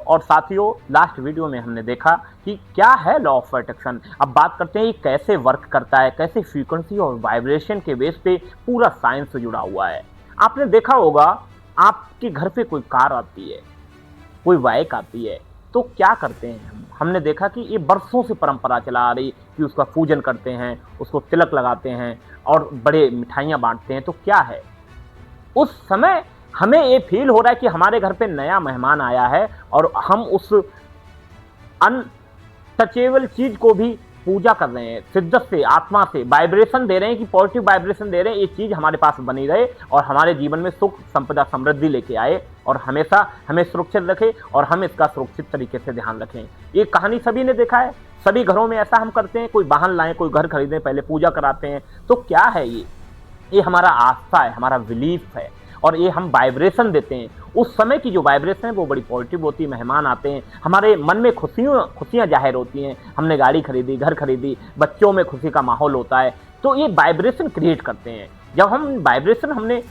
और साथियों, last video में हमने देखा कि क्या है लॉ ऑफ अट्रैक्शन। अब बात करते हैं ये कैसे वर्क करता है, कैसे फ्रीक्वेंसी और वाइब्रेशन के बेस पे पूरा साइंस से जुड़ा हुआ है। आपने देखा होगा, आपके घर पे कोई कार आती है, कोई बाइक आती है, तो क्या करते हैं हमने देखा कि ये बरसों से परंपरा चला आ रही कि उसका पूजन करते हैं, उसको तिलक लगाते हैं और बड़े मिठाइयाँ बांटते हैं। तो क्या है, उस समय हमें ये फील हो रहा है कि हमारे घर पे नया मेहमान आया है और हम उस अनटचेबल चीज को भी पूजा कर रहे हैं, शिद्दत से, आत्मा से वाइब्रेशन दे रहे हैं कि पॉजिटिव वाइब्रेशन दे रहे हैं, ये चीज हमारे पास बनी रहे और हमारे जीवन में सुख संपदा समृद्धि लेके आए और हमेशा हमें सुरक्षित रखे और हम इसका सुरक्षित तरीके से ध्यान रखें। ये कहानी सभी ने देखा है, सभी घरों में ऐसा हम करते हैं। कोई वाहन लाएं, कोई घर खरीदें, पहले पूजा कराते हैं। तो क्या है ये हमारा आस्था है, हमारा बिलीफ है और ये हम वाइब्रेशन देते हैं। उस समय की जो वाइब्रेशन है वो बड़ी पॉजिटिव होती है। मेहमान आते हैं, हमारे मन में खुशियाँ जाहिर होती हैं। हमने गाड़ी खरीदी, घर खरीदी, बच्चों में खुशी का माहौल होता है। तो ये वाइब्रेशन क्रिएट करते हैं। जब हमने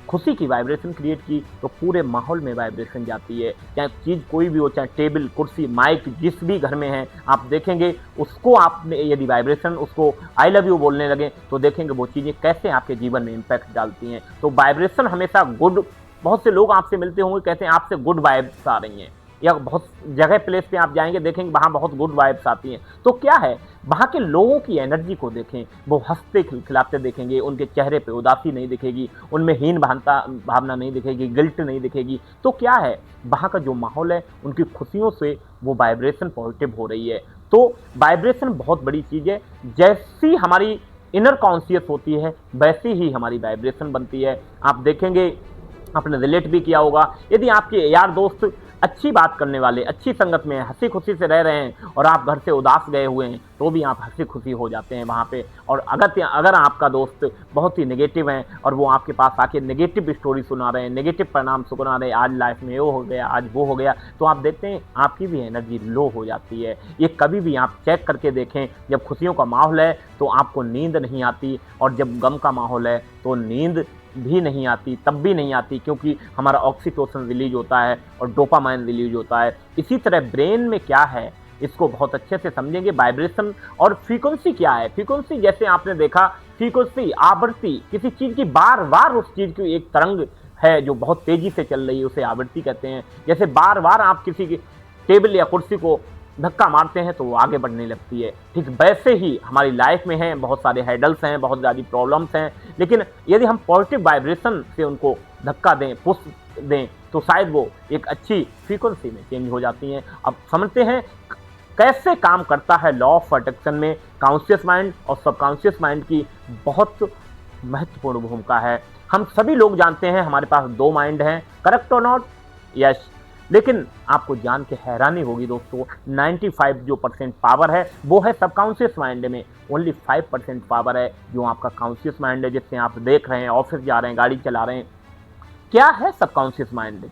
खुशी की वाइब्रेशन क्रिएट की तो पूरे माहौल में वाइब्रेशन जाती है। चाहे चीज़ कोई भी हो, चाहे टेबल, कुर्सी, माइक, जिस भी घर में है, आप देखेंगे उसको आपने यदि वाइब्रेशन उसको आई लव यू बोलने लगे तो देखेंगे वो चीज़ें कैसे आपके जीवन में इम्पैक्ट डालती हैं। तो वाइब्रेशन हमेशा गुड, बहुत से लोग आपसे मिलते होंगे, कहते हैं आपसे गुड वाइब्स आ रही हैं, या बहुत जगह प्लेस पे आप जाएंगे देखेंगे वहाँ बहुत गुड वाइब्स आती हैं। तो क्या है, वहाँ के लोगों की एनर्जी को देखें, वो हंसते खिलखिलाते देखेंगे, उनके चेहरे पे उदासी नहीं दिखेगी, उनमें हीन भावना नहीं दिखेगी, गिल्ट नहीं दिखेगी। तो क्या है, वहाँ का जो माहौल है उनकी खुशियों से वो वाइब्रेशन पॉजिटिव हो रही है। तो वाइब्रेशन बहुत बड़ी चीज़ है। जैसी हमारी इनर कॉन्शियस होती है वैसी ही हमारी वाइब्रेशन बनती है। आप देखेंगे, आपने रिलेट भी किया होगा, यदि आपके यार दोस्त अच्छी बात करने वाले, अच्छी संगत में हंसी खुशी से रह रहे हैं और आप घर से उदास गए हुए हैं तो भी आप हंसी खुशी हो जाते हैं वहाँ पे। और अगर आपका दोस्त बहुत ही नेगेटिव है और वो आपके पास आके नेगेटिव स्टोरी सुना रहे हैं, नेगेटिव परिणाम सुना रहे हैं, आज लाइफ में ये हो गया, आज वो हो गया, तो आप देखते हैं आपकी भी एनर्जी लो हो जाती है। ये कभी भी आप चेक करके देखें, जब खुशियों का माहौल है तो आपको नींद नहीं आती और जब गम का माहौल है तो नींद भी नहीं आती, तब भी नहीं आती, क्योंकि हमारा ऑक्सीटोसिन रिलीज होता है और डोपामाइन रिलीज होता है। इसी तरह ब्रेन में क्या है इसको बहुत अच्छे से समझेंगे। वाइब्रेशन और फ्रीक्वेंसी क्या है। फ्रीक्वेंसी जैसे आपने देखा, फ्रीक्वेंसी आवृत्ति, किसी चीज़ की बार बार उस चीज़ की एक तरंग है जो बहुत तेजी से चल रही है, उसे आवृत्ति कहते हैं। जैसे बार बार आप किसी की टेबल या कुर्सी को धक्का मारते हैं तो वो आगे बढ़ने लगती है। ठीक वैसे ही हमारी लाइफ में है, बहुत सारे हैडल्स हैं, बहुत ज़्यादा प्रॉब्लम्स हैं, लेकिन यदि हम पॉजिटिव वाइब्रेशन से उनको धक्का दें, पुश दें, तो शायद वो एक अच्छी फ्रीक्वेंसी में चेंज हो जाती हैं। अब समझते हैं कैसे काम करता है लॉ ऑफ अट्रैक्शन में। कॉन्शियस माइंड और सबकॉन्शियस माइंड की बहुत महत्वपूर्ण भूमिका है। हम सभी लोग जानते हैं हमारे पास दो माइंड हैं, करेक्ट और नॉट? यस। लेकिन आपको जान के हैरानी होगी दोस्तों, 95 जो परसेंट पावर है वो है सबकॉन्शियस माइंड में। ओनली 5% पावर है जो आपका कॉन्शियस माइंड है, जिससे आप देख रहे हैं, ऑफिस जा रहे हैं, गाड़ी चला रहे हैं। क्या है सबकॉन्शियस माइंड?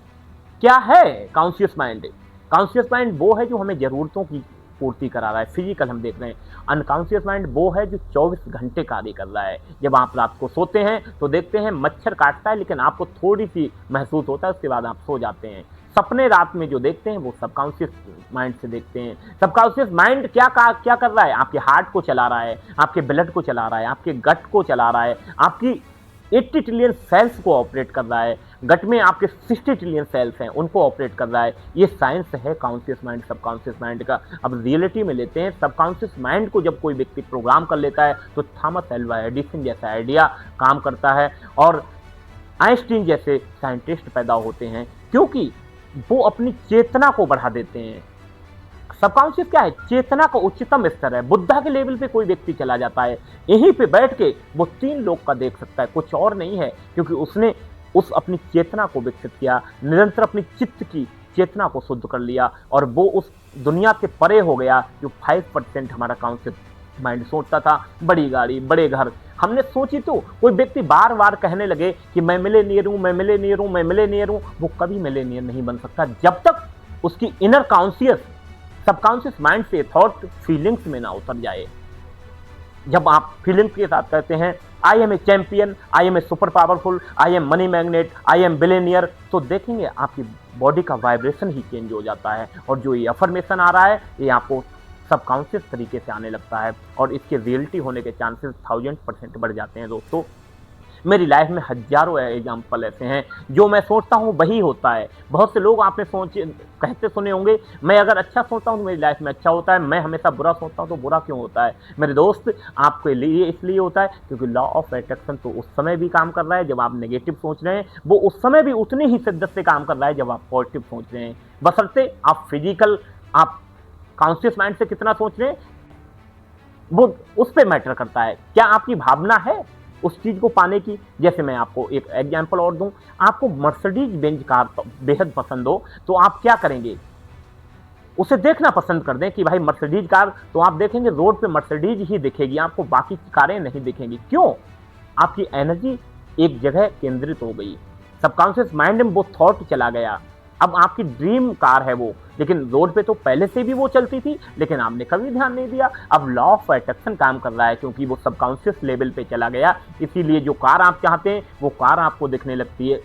क्या है कॉन्शियस माइंड? कॉन्शियस माइंड वो है जो हमें ज़रूरतों की पूर्ति करा रहा है, फिजिकल हम देख रहे हैं। अनकॉन्शियस माइंड वो है जो 24 घंटे कार्य कर रहा है। जब आप रात को सोते हैं तो देखते हैं मच्छर काटता है लेकिन आपको थोड़ी सी महसूस होता है, उसके बाद आप सो जाते हैं। सपने रात में जो देखते हैं वो सबकॉन्शियस माइंड से देखते हैं। सबकॉन्शियस माइंड क्या कर रहा है? आपके हार्ट को चला रहा है, आपके ब्लड को चला रहा है, आपके गट को चला रहा है, आपकी 80 ट्रिलियन सेल्स को ऑपरेट कर रहा है। गट में आपके 60 ट्रिलियन सेल्स हैं, उनको ऑपरेट कर रहा है। ये साइंस है कॉन्शियस माइंड, सबकॉन्शियस माइंड का। अब रियलिटी में लेते हैं, सबकॉन्शियस माइंड को जब कोई व्यक्ति प्रोग्राम कर लेता है तो थॉमस एल्वा एडिसन जैसा आइडिया काम करता है और आइंस्टीन जैसे साइंटिस्ट पैदा होते हैं, क्योंकि वो अपनी चेतना को बढ़ा देते हैं। सबकॉन्शियस क्या है? चेतना का उच्चतम स्तर है। बुद्धा के लेवल पे कोई व्यक्ति चला जाता है, यहीं पे बैठ के वो 3 लोग का देख सकता है, कुछ और नहीं है, क्योंकि उसने उस अपनी चेतना को विकसित किया, निरंतर अपनी चित्त की चेतना को शुद्ध कर लिया और वो उस दुनिया से परे हो गया जो 5% हमारा कॉन्शियस माइंड सोचता था। बड़ी गाड़ी, बड़े घर, हमने सोची तो कोई व्यक्ति बार बार कहने लगे कि मैं मिलेनियर हूँ, मैं मिलेनियर हूँ, मैं मिलेनियर हूँ, वो कभी मिलेनियर नहीं बन सकता जब तक उसकी इनर कॉन्शियस सबकॉन्शियस माइंड से थॉट फीलिंग्स में ना उतर जाए। जब आप फीलिंग्स के साथ कहते हैं I am a champion, I am a super powerful, I am money magnet, I am billionaire, तो देखेंगे आपकी बॉडी का वाइब्रेशन ही चेंज हो जाता है। और जो ये अफर्मेशन आ रहा है ये आपको सबकॉन्शियस तरीके से आने लगता है और इसके रियलिटी होने के चांसेस 1000% बढ़ जाते हैं दोस्तों। मेरी लाइफ में हजारों एग्जाम्पल ऐसे हैं, जो मैं सोचता हूँ वही होता है। बहुत से लोग आपने कहते सुने होंगे, मैं अगर अच्छा सोचता हूँ तो मेरी लाइफ में अच्छा होता है, मैं हमेशा बुरा सोचता हूँ तो बुरा क्यों होता है। मेरे दोस्त, आपके लिए इसलिए होता है क्योंकि लॉ ऑफ अट्रैक्शन तो उस समय भी काम कर रहा है जब आप नेगेटिव सोच रहे हैं, वो उस समय भी उतनी ही शिद्दत से काम कर रहा है जब आप पॉजिटिव सोच रहे हैं। बशर्ते आप फिजिकल, आप कॉन्शियस माइंड से कितना सोच रहे हैं वो उस पर मैटर करता है। क्या आपकी भावना है उस चीज को पाने की। जैसे मैं आपको एक एग्जांपल और दूं, आपको मर्सिडीज बेंज कार बेहद पसंद हो तो आप क्या करेंगे, उसे देखना पसंद कर दें कि भाई मर्सिडीज कार, तो आप देखेंगे रोड पे मर्सिडीज ही दिखेगी, आपको बाकी कारें नहीं दिखेंगी। क्यों? आपकी एनर्जी एक जगह केंद्रित हो गई, सबकॉन्शियस माइंड में वो थॉट चला गया। अब आपकी ड्रीम कार है वो, लेकिन रोड पे तो पहले से भी वो चलती थी, लेकिन आपने कभी ध्यान नहीं दिया। अब लॉ ऑफ अट्रैक्शन काम कर रहा है क्योंकि वो सबकॉन्शियस लेवल पे चला गया, इसीलिए जो कार आप चाहते हैं वो कार आपको दिखने लगती है,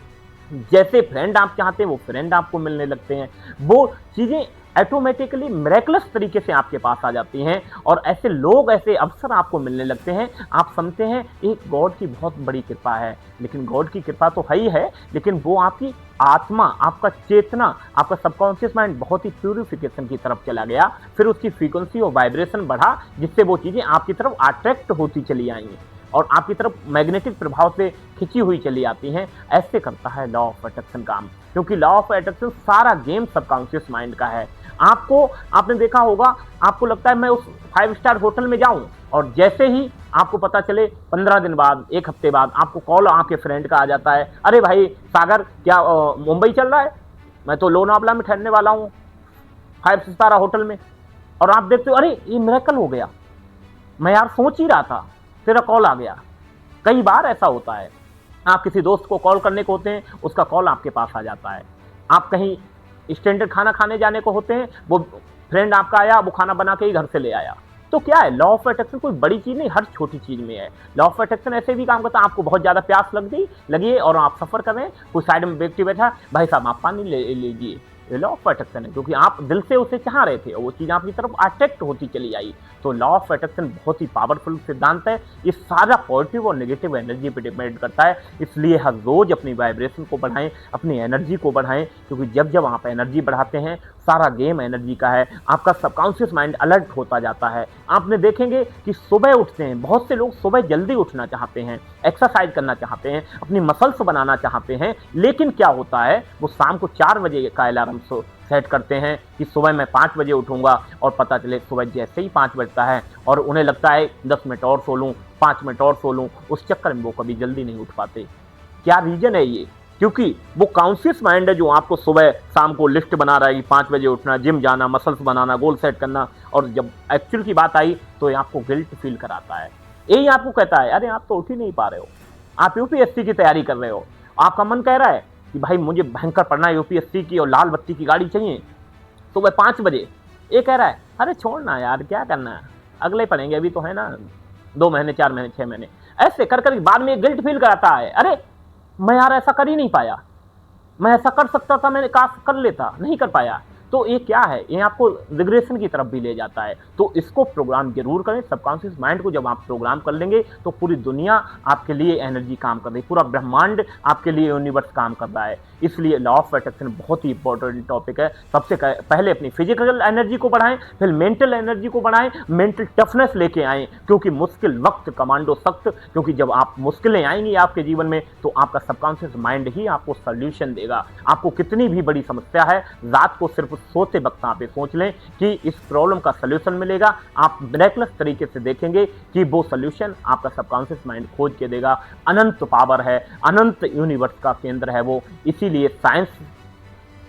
जैसे फ्रेंड आप चाहते हैं वो फ्रेंड आपको मिलने लगते हैं, वो चीजें ऑटोमेटिकली मिरेकलस तरीके से आपके पास आ जाती हैं और ऐसे लोग, ऐसे अवसर आपको मिलने लगते हैं। आप समझते हैं एक गॉड की बहुत बड़ी कृपा है, लेकिन गॉड की कृपा तो है ही है, लेकिन वो आपकी आत्मा, आपका चेतना, आपका सबकॉन्शियस माइंड बहुत ही प्यूरिफिकेशन की तरफ चला गया, फिर उसकी फ्रीक्वेंसी और वाइब्रेशन बढ़ा, जिससे वो चीज़ें आपकी तरफ अट्रैक्ट होती चली आएंगी और आपकी तरफ मैग्नेटिक प्रभाव से खिंची हुई चली आती हैं। ऐसे करता है लॉ ऑफ अट्रैक्शन काम, क्योंकि लॉ ऑफ अट्रैक्शन सारा गेम सबकॉन्शियस माइंड का है। आपने देखा होगा, आपको लगता है मैं उस 5 स्टार होटल में जाऊं, और जैसे ही आपको पता चले 15 दिन बाद, 1 हफ्ते बाद आपको कॉल आपके फ्रेंड का आ जाता है, अरे भाई सागर, क्या मुंबई चल रहा है? मैं तो लोनावला में ठहरने वाला हूँ 5 सितारा होटल में। और आप देखते हो, अरे ये मिरेकल हो गया, मैं यार सोच ही रहा था, तेरा कॉल आ गया। कई बार ऐसा होता है, आप किसी दोस्त को कॉल करने को होते हैं, उसका कॉल आपके पास आ जाता है। आप कहीं स्टैंडर्ड खाना खाने जाने को होते हैं, वो फ्रेंड आपका आया, वो खाना बना के ही घर से ले आया। तो क्या है, लॉ ऑफ अट्रैक्शन कोई बड़ी चीज नहीं, हर छोटी चीज में है। लॉ ऑफ अट्रैक्शन ऐसे भी काम करता है, आपको बहुत ज्यादा प्यास लगी है और आप सफर कर रहे हैं, कोई साइड में व्यक्ति बैठा, भाई साहब आप पानी ले लीजिए, ये लॉ ऑफ अट्रैक्शन है, क्योंकि आप दिल से उसे चाह रहे थे और वो चीज़ आपकी तरफ अट्रैक्ट होती चली आई। तो लॉ ऑफ अट्रैक्शन बहुत ही पावरफुल सिद्धांत है, ये सारा पॉजिटिव और नेगेटिव एनर्जी पे डिपेंड करता है। इसलिए हर रोज अपनी वाइब्रेशन को बढ़ाएं, अपनी एनर्जी को बढ़ाएं, क्योंकि जब जब आप एनर्जी बढ़ाते हैं, सारा गेम एनर्जी का है। आपका सबकॉन्शियस माइंड अलर्ट होता जाता है। आपने देखेंगे कि सुबह उठते हैं, बहुत से लोग सुबह जल्दी उठना चाहते हैं, एक्सरसाइज करना चाहते हैं, अपनी मसल्स बनाना चाहते हैं, लेकिन क्या होता है, वो शाम को 4 बजे का अलार्म सेट करते हैं कि सुबह मैं 5 बजे उठूंगा, और पता चले सुबह जैसे ही 5 बजता है और उन्हें लगता है 10 मिनट और सो लूं, 5 मिनट और सो लूं, उस चक्कर में वो कभी जल्दी नहीं उठ पाते। क्या रीजन है ये? क्योंकि वो कॉन्शियस माइंड है जो आपको सुबह शाम को लिस्ट बना रहा है कि 5 बजे उठना, जिम जाना, मसल्स बनाना, गोल सेट करना, और जब एक्चुअल की बात आई तो ये आपको गिल्ट फील कराता है। यही आपको कहता है, अरे आप तो उठ ही नहीं पा रहे हो, आप यूपीएससी की तैयारी कर रहे हो, आपका मन कह रहा है कि भाई मुझे भयंकर पढ़ना है यूपीएससी की और लाल बत्ती की गाड़ी चाहिए सुबह 5 बजे। ये कह रहा है अरे छोड़ना यार, क्या करना है, अगले पढ़ेंगे, अभी तो है ना 2 महीने, 4 महीने, 6 महीने। ऐसे कर कर बाद में गिल्ट फील कराता है, अरे मैं यार ऐसा कर ही नहीं पाया, मैं ऐसा कर सकता था, मैंने काश कर लेता, नहीं कर पाया। तो ये क्या है, ये आपको रिग्रेशन की तरफ भी ले जाता है। तो इसको प्रोग्राम जरूर करें। सबकॉन्शियस माइंड को जब आप प्रोग्राम कर लेंगे तो पूरी दुनिया आपके लिए एनर्जी काम कर रही है, पूरा ब्रह्मांड आपके लिए यूनिवर्स काम कर रहा है। इसलिए लॉ ऑफ अट्रैक्शन बहुत ही इंपॉर्टेंट टॉपिक है। सबसे पहले अपनी फिजिकल एनर्जी को बढ़ाएं, फिर मेंटल एनर्जी को बढ़ाएं, मेंटल टफनेस लेके आएं, क्योंकि मुश्किल वक्त कमांडो सख्त, क्योंकि जब आप मुश्किलें आएंगी आपके जीवन में तो आपका सबकॉन्शियस माइंड ही आपको सोल्यूशन देगा। आपको कितनी भी बड़ी समस्या है, रात को सिर्फ सोते वक्त आप सोच लें कि इस प्रॉब्लम का सोल्यूशन मिलेगा, आप मिरेकलस तरीके से देखेंगे कि वो सोल्यूशन आपका सबकॉन्शियस माइंड खोज के देगा। अनंत पावर है, अनंत यूनिवर्स का केंद्र है वो। इसीलिए साइंस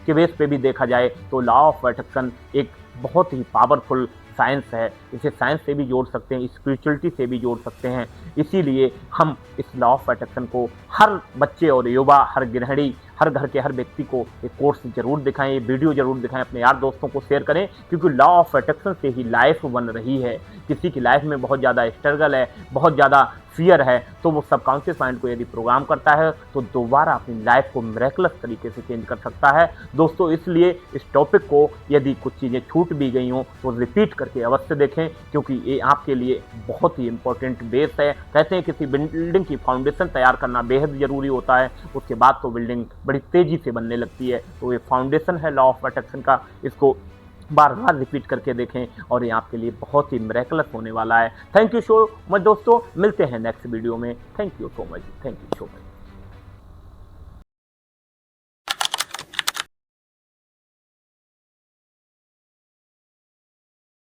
के बेस पे भी देखा जाए तो लॉ ऑफ अट्रैक्शन एक बहुत ही पावरफुल साइंस है। इसे साइंस से भी जोड़ सकते हैं, स्पिरिचुअलिटी से भी जोड़ सकते हैं। इसीलिए हम इस लॉ ऑफ अट्रैक्शन को हर बच्चे और युवा, हर गृहिणी, हर घर के हर व्यक्ति को ये कोर्स जरूर दिखाएं, ये वीडियो जरूर दिखाएं, अपने यार दोस्तों को शेयर करें, क्योंकि लॉ ऑफ अट्रैक्शन से ही लाइफ बन रही है। किसी की लाइफ में बहुत ज़्यादा स्ट्रगल है, बहुत ज़्यादा फियर है, तो वो सबकॉन्शियस माइंड को यदि प्रोग्राम करता है तो दोबारा अपनी लाइफ को मिरेकलस तरीके से चेंज कर सकता है। दोस्तों, इसलिए इस टॉपिक को यदि कुछ चीज़ें छूट भी गई हों तो रिपीट करके अवश्य देखें, क्योंकि ये आपके लिए बहुत ही इंपॉर्टेंट बेस है। कहते हैं किसी बिल्डिंग की फाउंडेशन तैयार करना बेहद ज़रूरी होता है, उसके बाद तो बिल्डिंग बड़ी तेज़ी से बनने लगती है। तो ये फाउंडेशन है लॉ ऑफ अट्रैक्शन का, इसको बार बार रिपीट करके देखें और ये आपके लिए बहुत ही मिरेकलस होने वाला है। थैंक यू सो मच दोस्तों, मिलते हैं नेक्स्ट वीडियो में। Thank you so much, thank you so much.